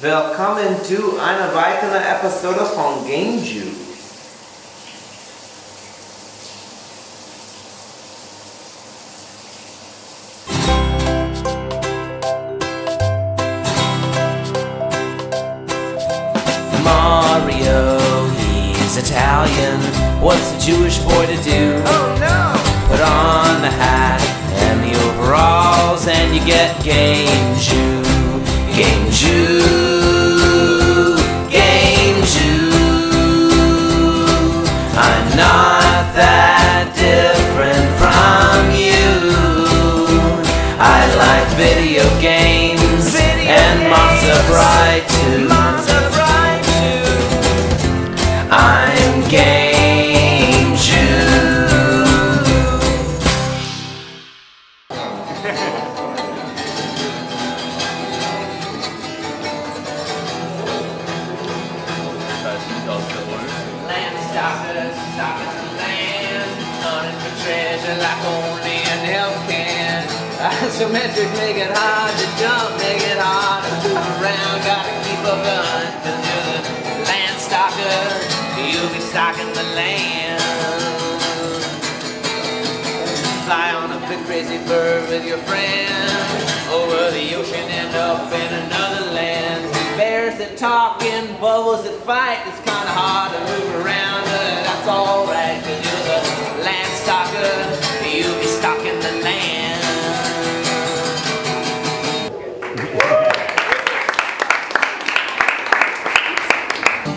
Willkommen zu einer weiteren Episode von GameJew. Mario, he's Italian. What's a Jewish boy to do? Oh no! Put on the hat and the overalls and you get GameJew. GameJew, GameJew. I'm not that different from you. I like video games and Monster Bride too. I'm GameJew. Landstalkers, stalking the land, hunting for treasure like only an elf can. Isometric make it hard to jump, make it hard to move around. Gotta keep a gun, 'cause you're the landstalker. You'll be stalking the land. Fly on a big crazy bird with your friends over the ocean and up in another land. Bears that talk and bubbles that fight. It's kinda hard to move around, but that's alright, 'cause you're the landstalker. You'll be stalking the land.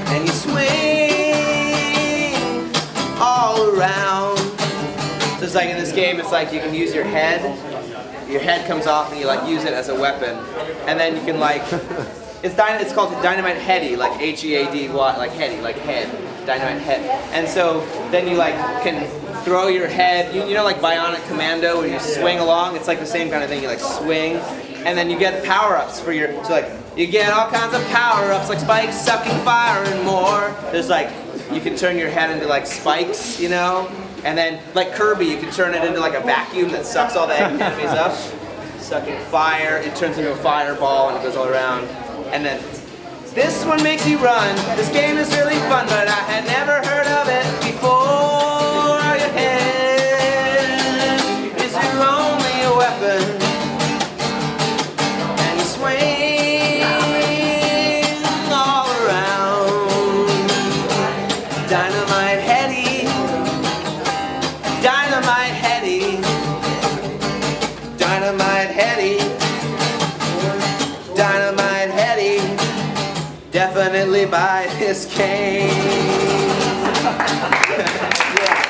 And you swing all around. So it's like in this game, it's like you can use your head. Your head comes off and you like use it as a weapon. And then you can like, it's called Dynamite Heady, like H-E-A-D-Y, like heady, like head, Dynamite Head. And so then you like can throw your head, you know like Bionic Commando where you swing along, it's like the same kind of thing, you like swing. And then you get power-ups for your, so like, you get all kinds of power-ups like spikes, sucking fire, and more. There's like, you can turn your head into like spikes, you know? And then, like Kirby, you can turn it into like a vacuum that sucks all the enemies up. Sucking fire, it turns into a fireball and it goes all around. And then, this one makes you run. This game is really fun, but I had never heard of it before. Your head is your only weapon. And you swing all around. Dynamite Heady. Dynamite Heady. Dynamite Heady. Dynamite Heady. Definitely buy this game. Yeah.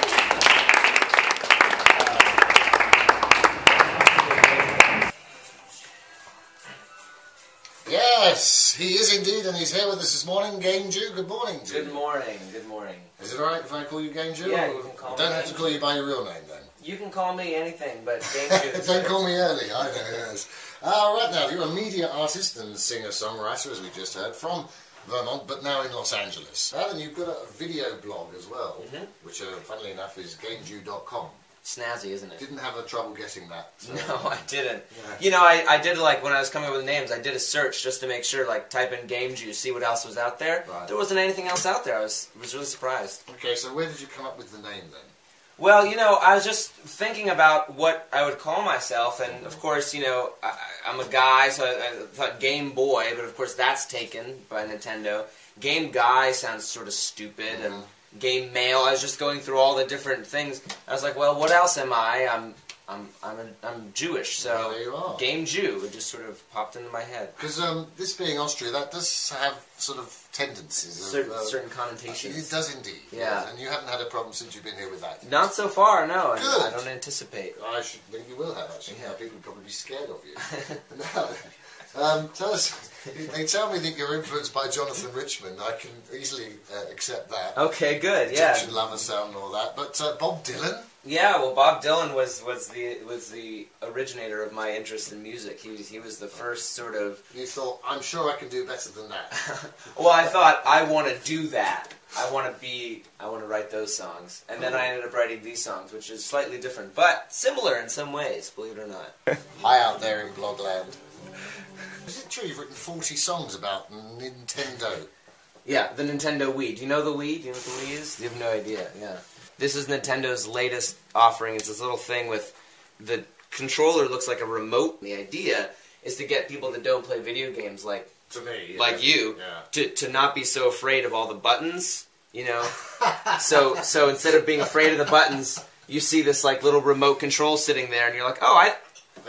Yes, he is indeed, and he's here with us this morning. GameJew, good morning to you. Good morning, good morning. Is it alright if I call you GameJew? Yeah, you can call me. Don't have to call you by your real name then. You can call me anything, but GameJew. Don't call me early, I know, yes. Right now, you're a media artist and singer-songwriter, as we just heard, from Vermont, but now in Los Angeles. And you've got a video blog as well, which, funnily enough, is GameJew.com. Snazzy, isn't it? Didn't have a trouble getting that. So. No, I didn't. Yeah. You know, I did like, when I was coming up with names, I did a search just to make sure, like, type in GameJew, see what else was out there. Right. There wasn't anything else out there. I was really surprised. Okay, so where did you come up with the name then? Well, you know, I was just thinking about what I would call myself, and of course, you know, I'm a guy, so I thought Game Boy, but of course that's taken by Nintendo. Game Guy sounds sort of stupid, and Game Male. I was just going through all the different things. I was like, well, what else am I? I'm Jewish, so there you are. GameJew. It just sort of popped into my head. Because this being Austria, that does have sort of tendencies. Certain connotations. It does indeed. Yeah. Yes, and you haven't had a problem since you've been here with that. Not so far, no. And Good. I don't anticipate. I should think you will have, actually. Yeah. People would probably be scared of you. Now, tell us, they tell me that you're influenced by Jonathan Richman. I can easily accept that. Okay, good, yeah. Egyptian Lover Sound and all that. But Bob Dylan? Yeah, well, Bob Dylan was the originator of my interest in music. He was the first sort of. You thought, I'm sure I can do better than that. Well, I thought I want to do that. I want to write those songs, and then I ended up writing these songs, which is slightly different, but similar in some ways, believe it or not. Hi out there in Blogland. Is it true you've written 40 songs about Nintendo? Yeah, the Nintendo Wii. Do you know the Wii? Do you know what the Wii is? You have no idea, yeah. This is Nintendo's latest offering. It's this little thing with the controller looks like a remote. The idea is to get people that don't play video games like you to not be so afraid of all the buttons, you know. so instead of being afraid of the buttons, you see this like little remote control sitting there, and you're like, oh,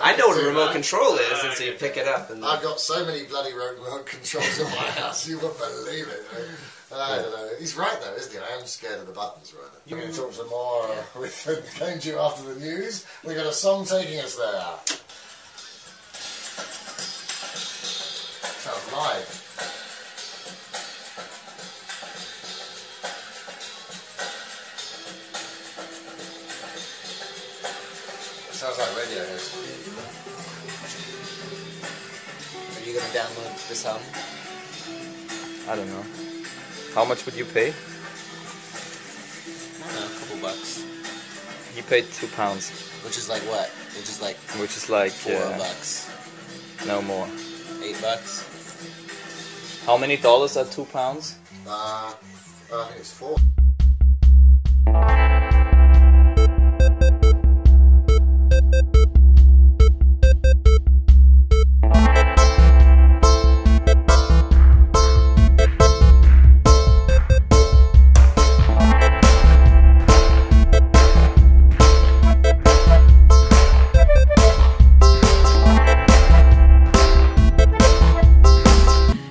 I know what a remote control is, and so you pick it up. And I've got so many bloody remote controls in my house, you wouldn't believe it. I don't know. He's right though, isn't he? I am scared of the buttons right now. We're going to talk some more with GameJew after the news. We've got a song taking us there. Sounds live. Sounds like Radiohead. Are you going to download this album? I don't know. How much would you pay? I don't know, a couple bucks. He paid £2. Which is like what? Which is like $4. No more. $8. How many dollars are £2? I think it's 4.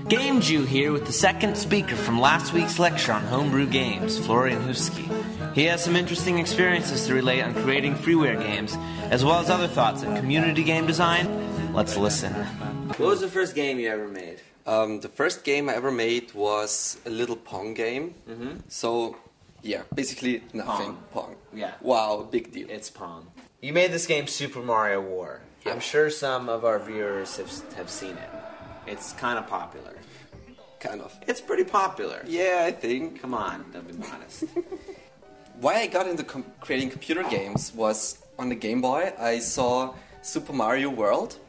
GameJew here with the second speaker from last week's lecture on homebrew games, Florian Husky. He has some interesting experiences to relate on creating freeware games, as well as other thoughts on community game design. Let's listen. What was the first game you ever made? The first game I ever made was a little Pong game. So, yeah, basically nothing. Pong. Yeah. Wow, big deal. It's Pong. You made this game Super Mario War. Yeah. I'm sure some of our viewers have seen it. It's kind of popular. Kind of. It's pretty popular. Yeah, I think. Come on, don't be honest. Why I got into creating computer games was on the Game Boy. I saw Super Mario World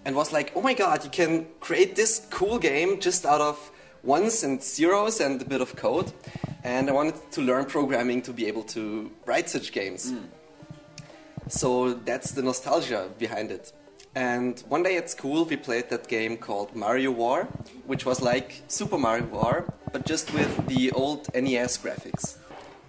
and was like, oh my god, you can create this cool game just out of ones and zeros and a bit of code. And I wanted to learn programming to be able to write such games. So that's the nostalgia behind it. And one day at school we played that game called Mario War, which was like Super Mario War, but just with the old NES graphics.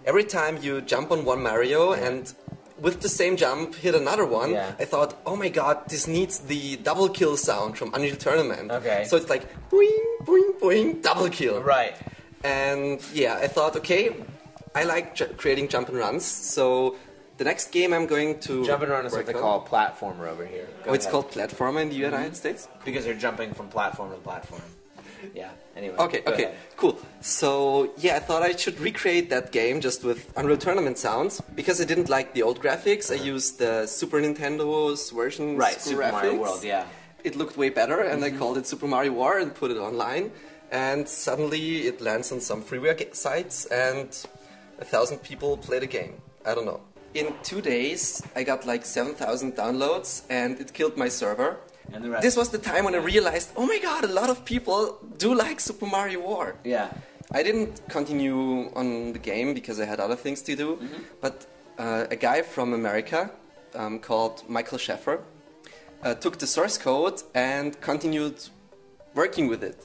Every time you jump on one Mario and with the same jump hit another one, I thought, oh my god, this needs the double kill sound from Unreal Tournament. Okay. So it's like, boing, boing, boing, double kill. Right. And yeah, I thought, okay, I like creating jump and runs, so the next game I'm going to Jump and run is what they call a platformer over here. It's called platformer in the United States? Because you're jumping from platform to platform. Yeah, anyway. Okay, cool. So, yeah, I thought I should recreate that game just with Unreal Tournament sounds. Because I didn't like the old graphics, I used the Super Nintendo's version. Right, Super Mario World, yeah. It looked way better, and I called it Super Mario War and put it online. And suddenly it lands on some freeware sites, and 1,000 people play the game. I don't know. In 2 days, I got like 7,000 downloads, and it killed my server. And the rest. This was the time when I realized, oh my god, a lot of people do like Super Mario War. Yeah. I didn't continue on the game because I had other things to do, but a guy from America called Michael Schaffer took the source code and continued working with it.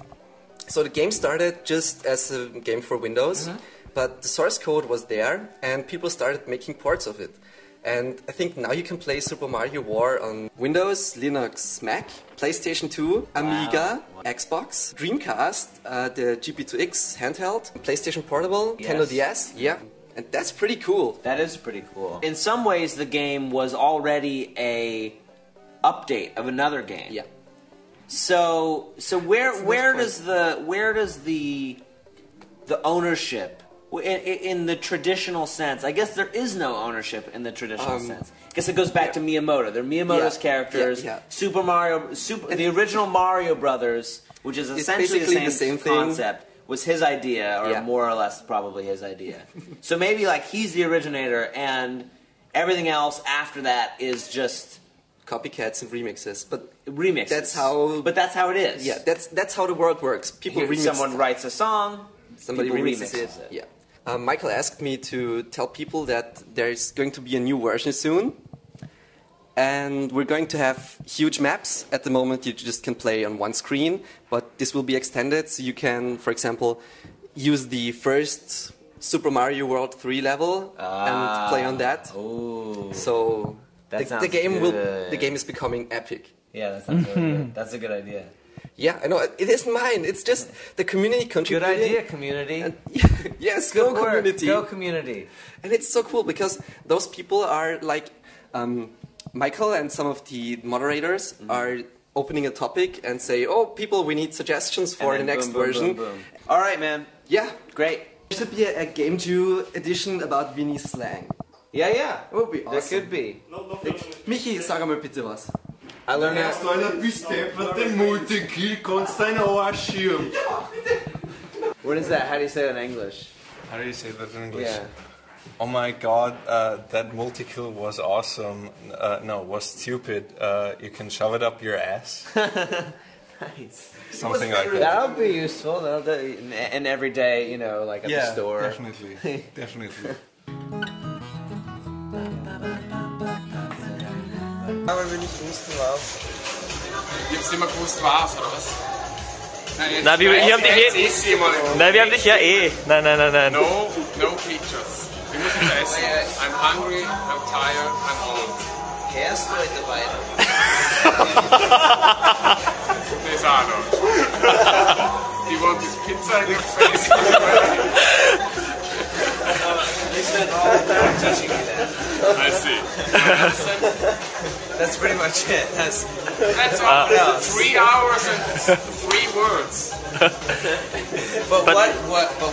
So the game started just as a game for Windows, but the source code was there and people started making ports of it. And I think now you can play Super Mario War on Windows, Linux, Mac, PlayStation 2, Amiga, Xbox, Dreamcast, the GP2X handheld, PlayStation Portable, Nintendo DS, and that's pretty cool. That is pretty cool. In some ways, the game was already a update of another game. Yeah. So where does the ownership in the traditional sense? I guess there is no ownership in the traditional sense. I guess it goes back to Miyamoto. They're Miyamoto's characters. Super Mario, the original Mario Brothers, which is essentially the same concept, was his idea, or more or less probably his idea. So maybe like he's the originator, and everything else after that is just copycats and remixes, but remixes. that's how. But that's how it is. Yeah, that's how the world works. People remix. Someone writes a song. Somebody remixes it. Yeah. Michael asked me to tell people that there's going to be a new version soon. And we're going to have huge maps. At the moment, you just can play on one screen, but this will be extended, so you can, for example, use the first Super Mario World 3 level and play on that. Oh, so the game good. the game is becoming epic. Yeah, that sounds really good. That's a good idea. Yeah, I know. It isn't mine. It's just the community contributing. Good idea, community. And, yes, Good go work. community. Go community. And it's so cool because those people are like Michael and some of the moderators are opening a topic and say, "Oh, people, we need suggestions for the next version." Boom, boom. All right, man. Yeah, Great. there should be a GameJew edition about Vinny's slang. Yeah, yeah. It would be awesome. There could be. Michi, sag mal bitte was. I learned Erst einer bis deppert den Multikill kannst deinen Arsch schirmen. What is that? How do you say it in English? How do you say that in English? Yeah. Oh my god, that multi-kill was awesome. No, was stupid. You can shove it up your ass. Nice. Something like that. That'll be useful. That'll do in every day, you know, like at the store. Definitely. Definitely. Aber wir nicht wussten, was. Ihr habt nicht mehr gewusst, was, oder was? Nein, wir haben dich eh. Nein, wir haben dich ja eh. Nein. No features. Wir müssen jetzt essen. I'm hungry, I'm tired, I'm old. Kehrst du heute weiter? Das auch noch. Do you want this pizza in your face? They spent all time teaching me that. I see. That's pretty much it. That's all. 3 hours and 3 words. But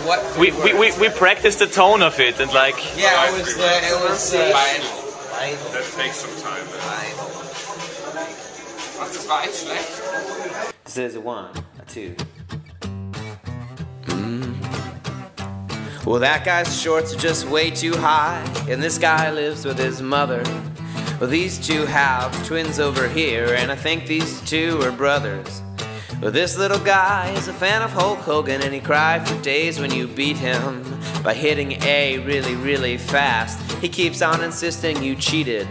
what? We practiced the tone of it and like. Yeah, it was final. Final. That takes some time. Ach, das war echt schlecht. This is a 1, a 2. Well, that guy's shorts are just way too high, and this guy lives with his mother. Well, these two have twins over here, and I think these two are brothers. Well, this little guy is a fan of Hulk Hogan, and he cried for days when you beat him by hitting A really, really fast. He keeps on insisting you cheated.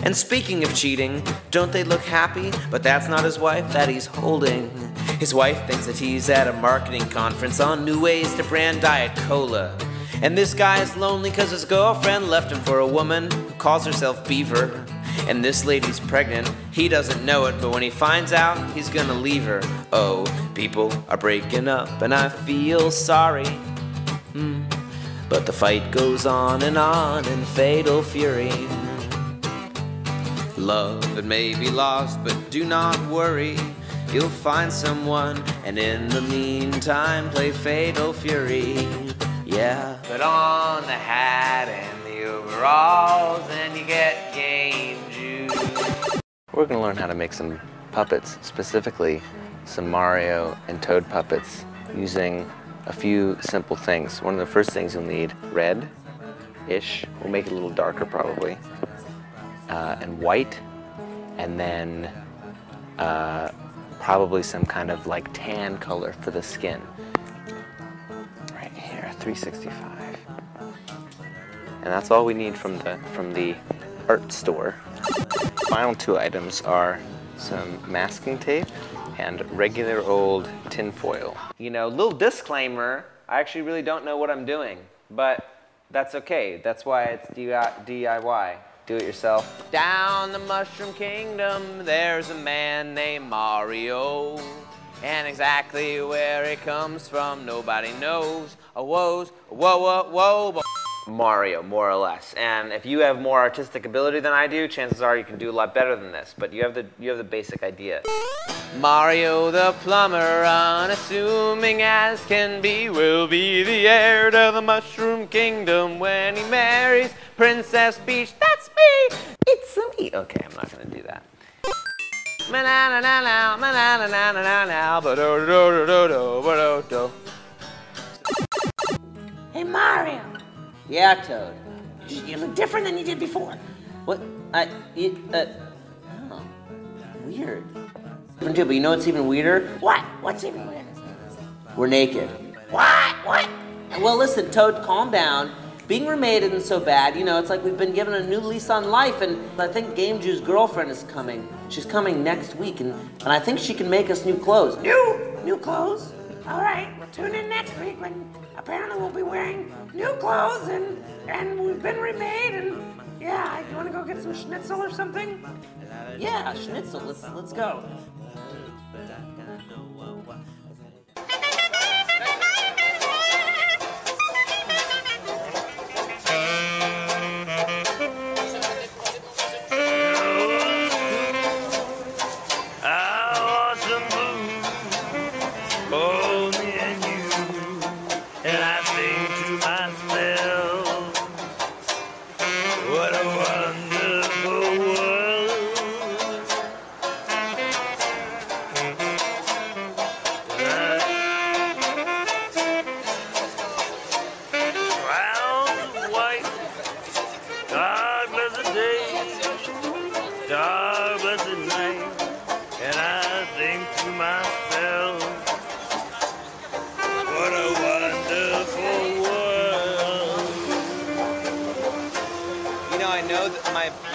And speaking of cheating, don't they look happy? But that's not his wife that he's holding. His wife thinks that he's at a marketing conference on new ways to brand Diet Cola. And this guy is lonely because his girlfriend left him for a woman who calls herself Beaver. And this lady's pregnant, he doesn't know it, but when he finds out, he's gonna leave her. Oh, people are breaking up and I feel sorry. But the fight goes on in fatal fury. Love, it may be lost, but do not worry. You'll find someone, and in the meantime, play Fatal Fury. Yeah. Put on the hat and the overalls, and you get GameJew. We're going to learn how to make some puppets, specifically some Mario and Toad puppets, using a few simple things. One of the first things you'll need, red-ish. We'll make it a little darker, probably. And white, and then probably some kind of like tan color for the skin. Right here, 365. And that's all we need from the art store. Final 2 items are some masking tape and regular old tin foil. You know, little disclaimer, I actually really don't know what I'm doing, but that's okay. That's why it's DIY. Do it yourself. Down the Mushroom Kingdom, there's a man named Mario. And exactly where it comes from, nobody knows. Whoa. Mario, more or less. And if you have more artistic ability than I do, chances are you can do a lot better than this. But you have the basic idea. Mario the plumber, unassuming as can be, will be the heir to the Mushroom Kingdom when he marries Princess Peach. That's me! It's me! Okay, I'm not gonna do that. Hey Mario, Yeah, Toad. you look different than you did before. What? Oh. weird. But you know what's even weirder? What? What's even weirder? We're naked. What? Well, listen, Toad, calm down. Being remade isn't so bad. You know, it's like we've been given a new lease on life, and I think GameJew's girlfriend is coming. She's coming next week, and I think she can make us new clothes. New clothes? All right, tune in next week when apparently we'll be wearing new clothes, and we've been remade, and yeah, you want to go get some schnitzel or something? Yeah, schnitzel. Let's go.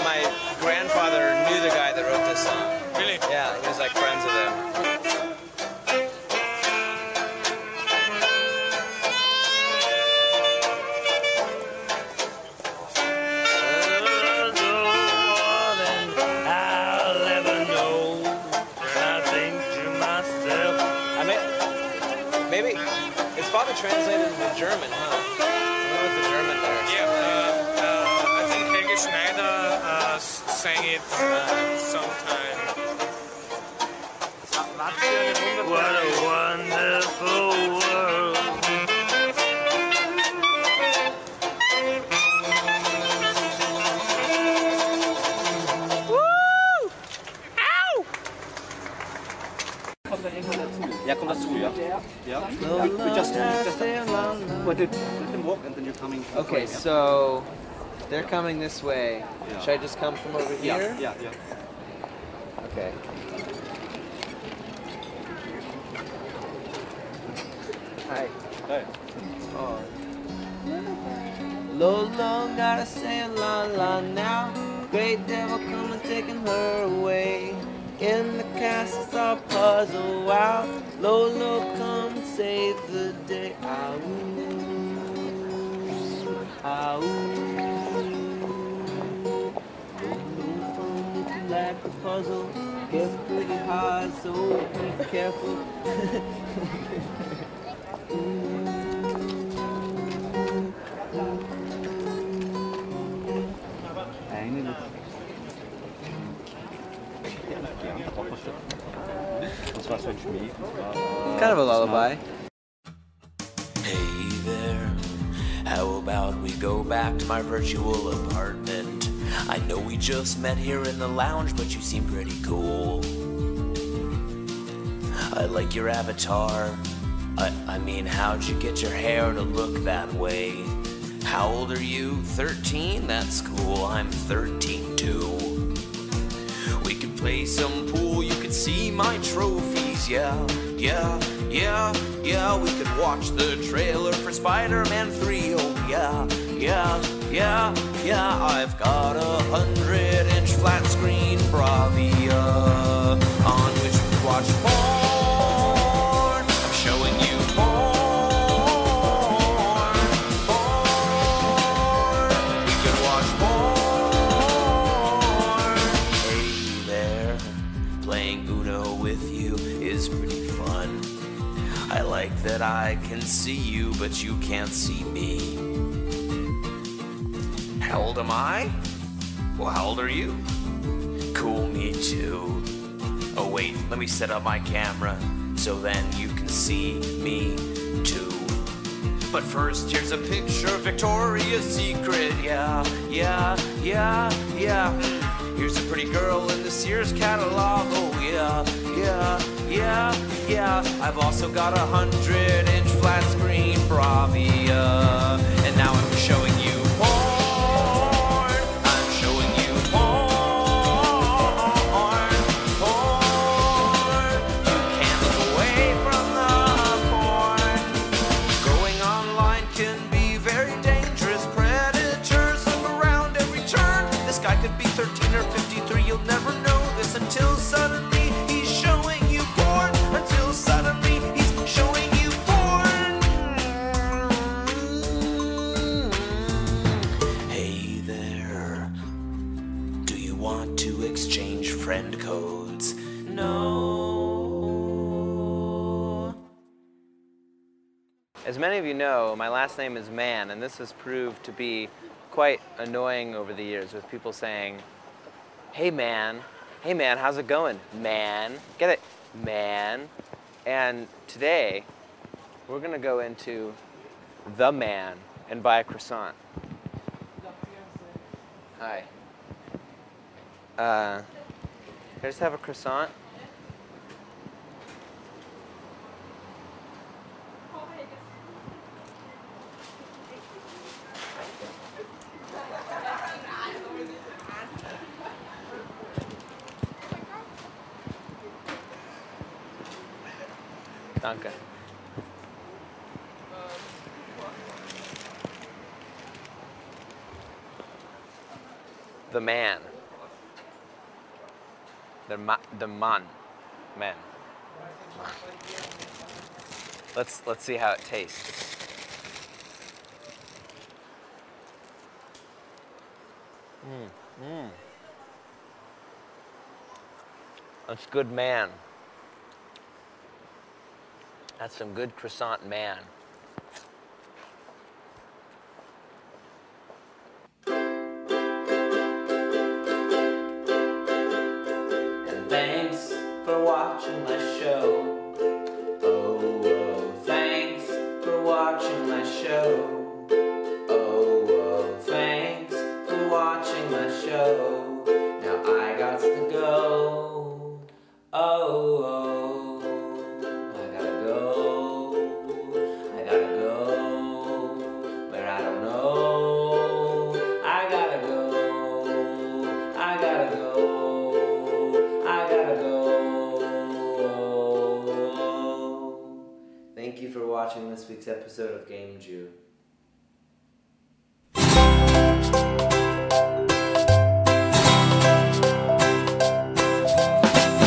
My grandfather knew the guy that wrote this song. Really? Yeah, he was like friends with him. Maybe it's probably translated into German, huh? I wonder what the German lyrics are. I think Helge Schneider sang it sometime. What a wonderful world. Ja, kom dazu, ja. Ja. We just let them walk and then you're coming. Okay, so they're coming this way. Yeah. Should I just come from over here? Yeah. Okay. Hi. Hey. Oh. Lolo, gotta say la la now. Great devil come and taking her away. In the castle's all puzzle wow. Lolo, come and save the day. Ow. Ow. Lolo found it like a puzzle. Gets pretty hard, so be careful. Kind of a lullaby. Hey there, how about we go back to my virtual apartment? I know we just met here in the lounge, but you seem pretty cool. I like your avatar. I mean, how'd you get your hair to look that way? How old are you? 13? That's cool, I'm 13 too. We could play some pool, you could see my trophies, yeah. We could watch the trailer for Spider-Man 3, oh yeah. I've got 100-inch flat screen Bravia on which we watch porn. I'm showing you porn. We could watch porn. Hey there, playing Uno with you is pretty fun. I like that I can see you, but you can't see me. How old am I? Well, how old are you? Cool, me too. Oh wait, let me set up my camera so then you can see me too. But first, here's a picture of Victoria's Secret, yeah. Here's a pretty girl in the Sears catalog, oh yeah. I've also got 100-inch flat screen Bravia, and now I'm showing you porn. I'm showing you porn. suddenly he's showing you porn. Until suddenly he's showing you porn. Hey there, do you want to exchange friend codes? No. As many of you know, my last name is Mann, and this has proved to be quite annoying over the years with people saying, hey man, how's it going? Man, get it? Man. And today, we're gonna go into The Man and buy a croissant. Hi. Can I just have a croissant? Danke. The Man. The man. Man. Let's see how it tastes. That's good man. That's some good croissant man. And thanks for watching my show. Oh, thanks for watching my show. Oh, thanks for watching my show. Now I got to go. Oh, I gotta go. I gotta go where I don't know. I gotta go. I gotta go. I gotta go. Thank you for watching this week's episode of GameJew.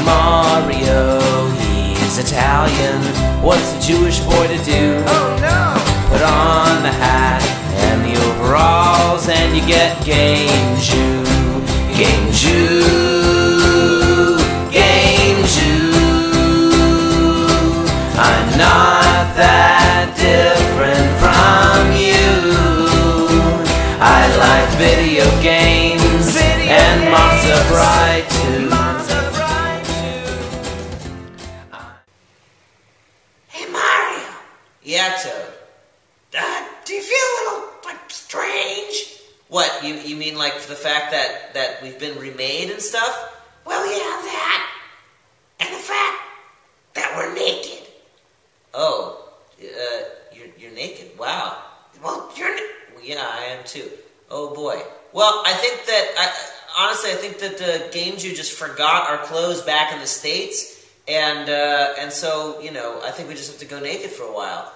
Mario, he's Italian. What's a Jewish boy to do? Oh no! Put on the hat and the overalls and you get GameJew. GameJew. GameJew. I'm not that different from you. I like video games and Monster Bride too. Yeah, Toad. Do you feel a little, strange? What, you mean, for the fact that we've been remade and stuff? Well, yeah, that. And the fact that we're naked. Oh, you're naked. Wow. Well, yeah, I am too. Oh, boy. Well, I think that, honestly, I think that GameJew just forgot our clothes back in the States. And so, I think we just have to go naked for a while.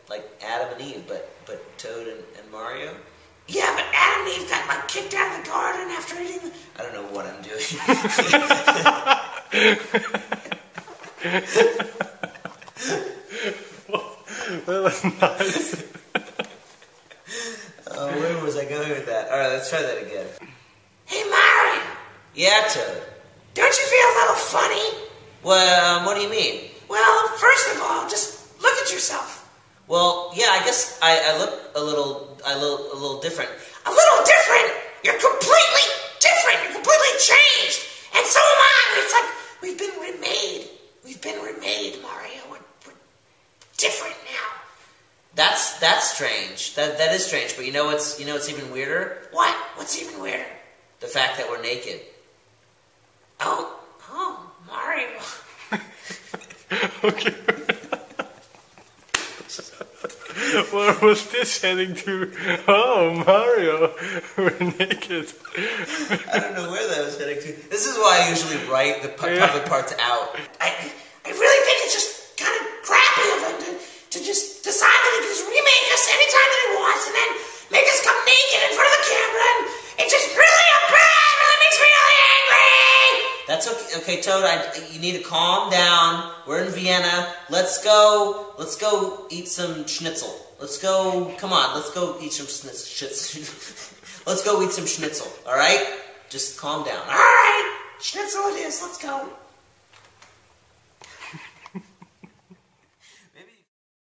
Like Adam and Eve, but Toad and Mario? Yeah, but Adam and Eve got, kicked out of the garden after eating I don't know what I'm doing. That was nice. Where was I going with that? Alright, let's try that again. Hey, Mario! Yeah, Toad? Don't you feel a little funny? Well, what do you mean? Well, first of all, just look at yourself. Well, yeah, I guess I look a little different. A little different? You're completely different. You're completely changed. And so am I. It's like we've been remade. We've been remade, Mario. We're different now. That's strange. That is strange. But you know what's even weirder? What? What's even weirder? The fact that we're naked. Oh, Mario. Okay. Where was this heading to? Oh, Mario, we're naked. I don't know where that was heading to. This is why I usually write the public parts out. I really think it's just kind of crappy of him to just decide that he can just remake us anytime that he wants and then make us come naked in front of the camera, and it just really makes me really angry. That's okay. okay, Toad, you need to calm down. We're in Vienna. Let's go eat some schnitzel. Come on, let's go eat some schnitzel. Let's go eat some schnitzel, all right? Just calm down. All right, schnitzel it is, let's go.